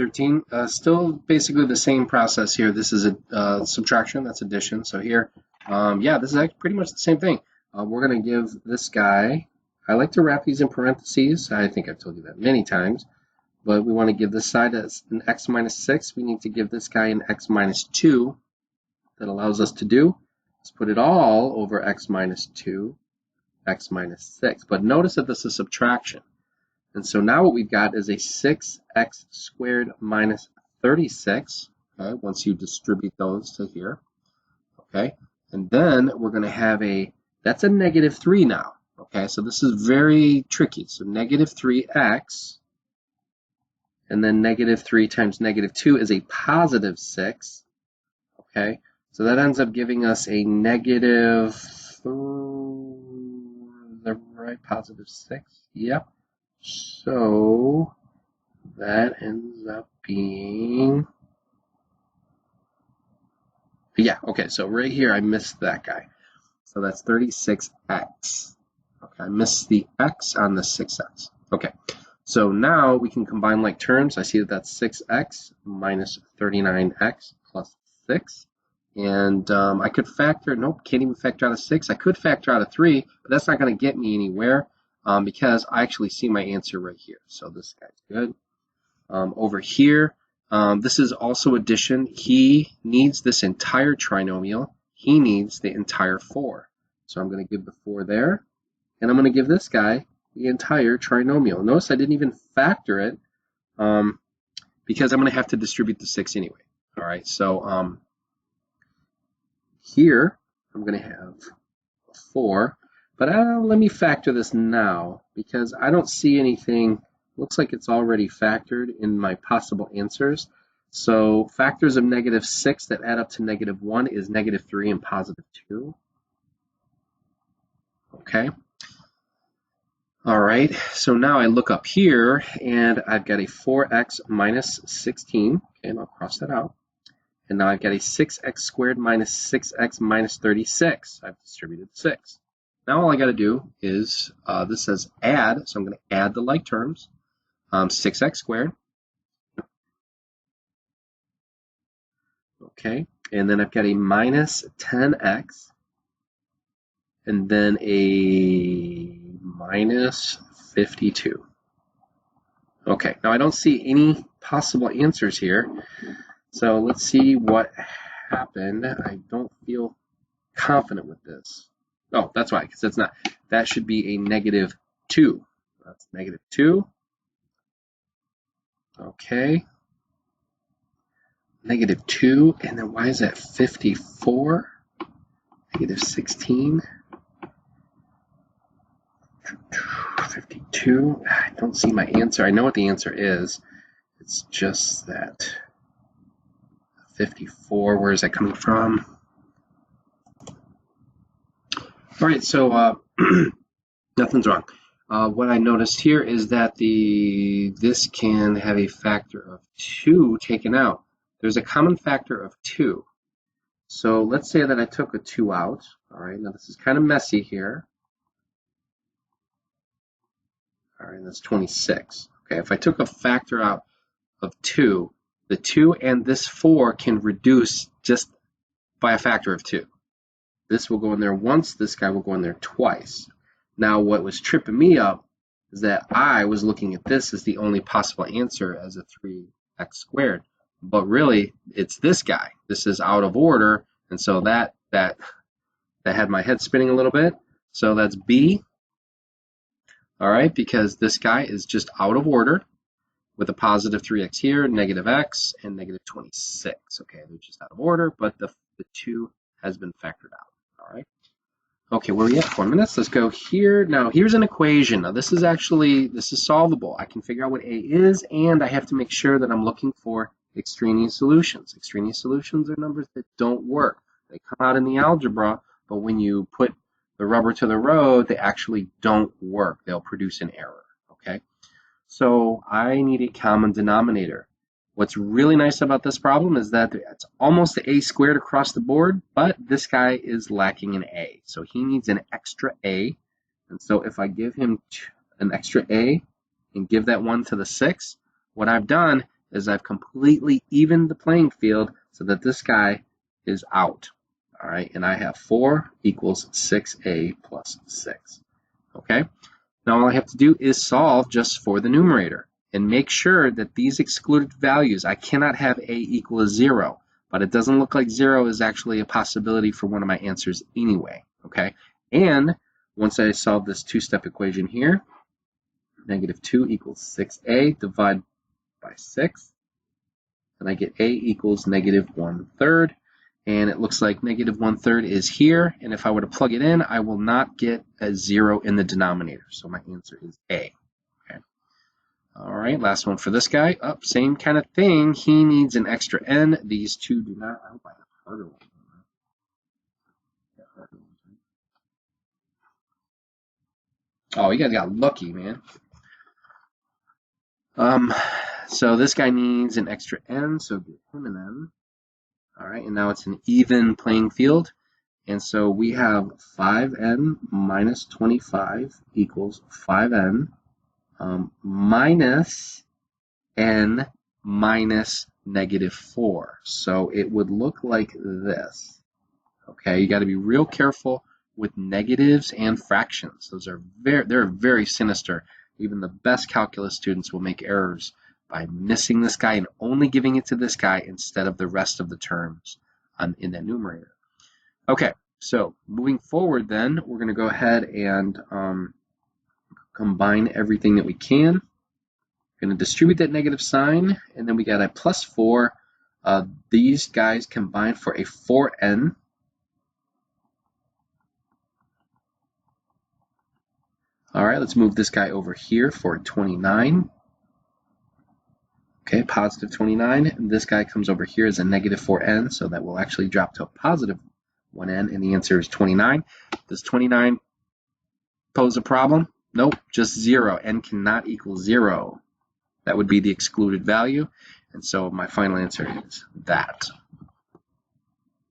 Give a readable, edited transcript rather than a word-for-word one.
13. Still basically the same process here. This is a subtraction, that's addition. So here, yeah, this is actually pretty much the same thing. We're going to give this guy, I like to wrap these in parentheses. I think I've told you that many times. But we want to give this side as an x minus 6. We need to give this guy an x minus 2. That allows us to do. Let's put it all over x minus 2, x minus 6. But notice that this is subtraction. And so now what we've got is a 6x squared minus 36, okay, once you distribute those to here, okay? And then we're going to have that's a negative 3 now, okay? So this is very tricky. So negative 3x, and then negative 3 times negative 2 is a positive 6, okay? So that ends up giving us a negative, is that right, positive 6? Yep. So that ends up being, yeah, okay, so right here I missed that guy. So that's 36x. Okay, I missed the x on the 6x. Okay, so now we can combine like terms. I see that that's 6x minus 39x plus 6. And I could factor, nope, can't even factor out of 6. I could factor out of 3, but that's not going to get me anywhere. Because I actually see my answer right here. So this guy's good. Over here, this is also addition. He needs this entire trinomial. He needs the entire 4. So I'm going to give the 4 there. And I'm going to give this guy the entire trinomial. Notice I didn't even factor it because I'm going to have to distribute the 6 anyway. All right, so here I'm going to have a 4. But let me factor this now because I don't see anything. Looks like it's already factored in my possible answers. So factors of negative 6 that add up to negative 1 is negative 3 and positive 2. Okay. All right. So now I look up here and I've got a 4x minus 16. Okay, and I'll cross that out. And now I've got a 6x squared minus 6x minus 36. I've distributed 6. Now all I got to do is, this says add, so I'm going to add the like terms, 6x squared. Okay, and then I've got a minus 10x, and then a minus 52. Okay, now I don't see any possible answers here, so let's see what happened. I don't feel confident with this. Oh, that's why, because that's not, that should be a negative 2. That's negative 2. Okay. Negative 2, and then why is that 54? Negative 16. 52. I don't see my answer. I know what the answer is. It's just that 54, where is that coming from? All right, so nothing's wrong. What I noticed here is that this can have a factor of 2 taken out. There's a common factor of 2. So let's say that I took a 2 out. All right, now this is kind of messy here. All right, that's 26. Okay, if I took a factor out of 2, the 2 and this 4 can reduce just by a factor of 2. This will go in there once, this guy will go in there twice. Now what was tripping me up is that I was looking at this as the only possible answer as a 3x squared. But really, it's this guy. This is out of order, and so that had my head spinning a little bit. So that's B. All right, because this guy is just out of order with a positive 3x here, negative x, and negative 26. Okay, they're just out of order, but the 2 has been factored out. All right. Okay, where are we at? 4 minutes. Let's go here. Now, here's an equation. Now, this is solvable. I can figure out what A is, and I have to make sure that I'm looking for extraneous solutions. Extraneous solutions are numbers that don't work. They come out in the algebra, but when you put the rubber to the road, they actually don't work. They'll produce an error. Okay, so I need a common denominator. What's really nice about this problem is that it's almost a squared across the board, but this guy is lacking an a. So he needs an extra a. And so if I give him an extra a and give that one to the 6, what I've done is I've completely evened the playing field so that this guy is out. All right, and I have 4 equals 6a plus 6. Okay, now all I have to do is solve just for the numerator and make sure that these excluded values, I cannot have a equal 0, but it doesn't look like 0 is actually a possibility for one of my answers anyway. Okay, and once I solve this two-step equation here, negative 2 equals 6a divided by 6, and I get a equals negative 1/3. And it looks like negative 1/3 is here, and if I were to plug it in, I will not get a 0 in the denominator. So my answer is A. Okay. All right, last one for this guy. Same kind of thing. He needs an extra n. These two do not. I hope I have harder ones. Oh, you guys got lucky, man. So this guy needs an extra n, so give him an n. All right, and now it's an even playing field. And so we have 5n minus 25 equals 5n minus n minus negative 4. So it would look like this. Okay, you got to be real careful with negatives and fractions. They're very sinister. Even the best calculus students will make errors by missing this guy and only giving it to this guy instead of the rest of the terms in the numerator. Okay, so moving forward then, we're going to go ahead and combine everything that we can. We're going to distribute that negative sign, and then we got a plus 4. These guys combine for a 4n. All right, let's move this guy over here for 29. Okay, positive 29. And this guy comes over here as a negative 4n, so that will actually drop to a positive 1n, and the answer is 29. Does 29 pose a problem? Nope, just 0. N cannot equal 0. That would be the excluded value, and so my final answer is that.